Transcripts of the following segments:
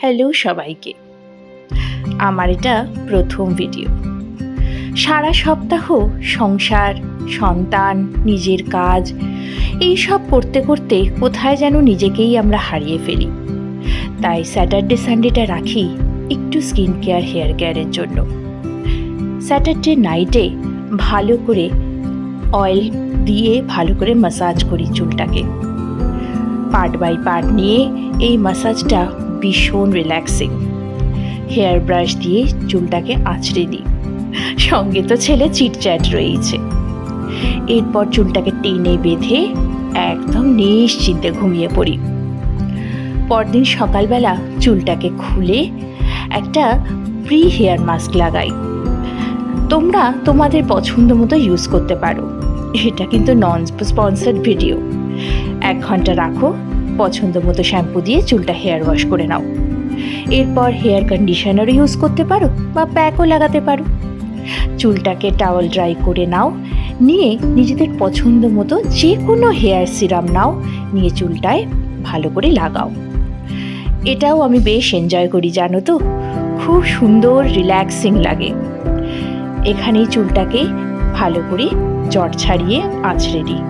Hello সবাইকে। আমার এটা প্রথম ভিডিও। সারা সপ্তাহ সংসার, সন্তান, নিজের কাজ এই সব করতে করতে কোথায় যেন নিজেকেই আমরা হারিয়ে ফেলি। তাই স্যাটারডে সানডেটা রাখি একটু স্কিন কেয়ার, হেয়ার কেয়ারের জন্য। স্যাটারডে নাইটে ভালো করে অয়েল দিয়ে ভালো করে ম্যাসাজ করি চুলটাকে। পার্ট বাই পার্ট নিয়ে এই ম্যাসাজটা ভীষণ রিল্যাক্সিং। হেয়ার ব্রাশ দিয়ে চুলটাকে আঁচড়ে দিই, সঙ্গে তো ছেলে চিটচ্যাট রয়েছে। এরপর চুলটাকে টেনে বেঁধে একদম নিশ্চিন্তে ঘুমিয়ে পড়ি। পরদিন সকালবেলা চুলটাকে খুলে একটা প্রি হেয়ার মাস্ক লাগাই। তোমরা তোমাদের পছন্দ মতো ইউজ করতে পারো। এটা কিন্তু নন স্পন্সর্ড ভিডিও। 1 ঘন্টা রাখো, পছন্দ মতো শ্যাম্পু দিয়ে চুলটা হেয়ার ওয়াশ করে নাও। এরপর হেয়ার কন্ডিশনার ইউজ করতে পারো বা প্যাকও লাগাতে পারো। চুলটাকে টাওয়েল ড্রাই করে নাও, নিয়ে নিজেদের পছন্দ মতো যে কোনো হেয়ার সিরাম নাও, নিয়ে চুলটায় ভালো করে লাগাও। এটাও আমি বেশ এনজয় করি, জানো তো, খুব সুন্দর রিল্যাক্সিং লাগে। এখানেই চুলটাকে ভালো করে জট ছাড়িয়ে আঁচড়ে দিই।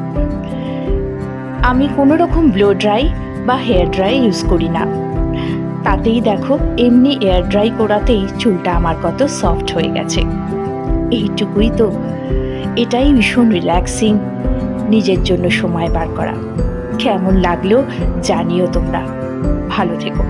আমি কোনো রকম ব্লো ড্রাই বা হেয়ার ড্রাই ইউজ করি না। তাতেই দেখো এমনি এয়ার ড্রাই করাতেই চুলটা আমার কত সফট হয়ে গেছে। এইটুকুই তো, এটাই ভীষণ রিল্যাক্সিং, নিজের জন্য সময় বার করা। কেমন লাগলো জানিও তোমরা। ভালো থেকো।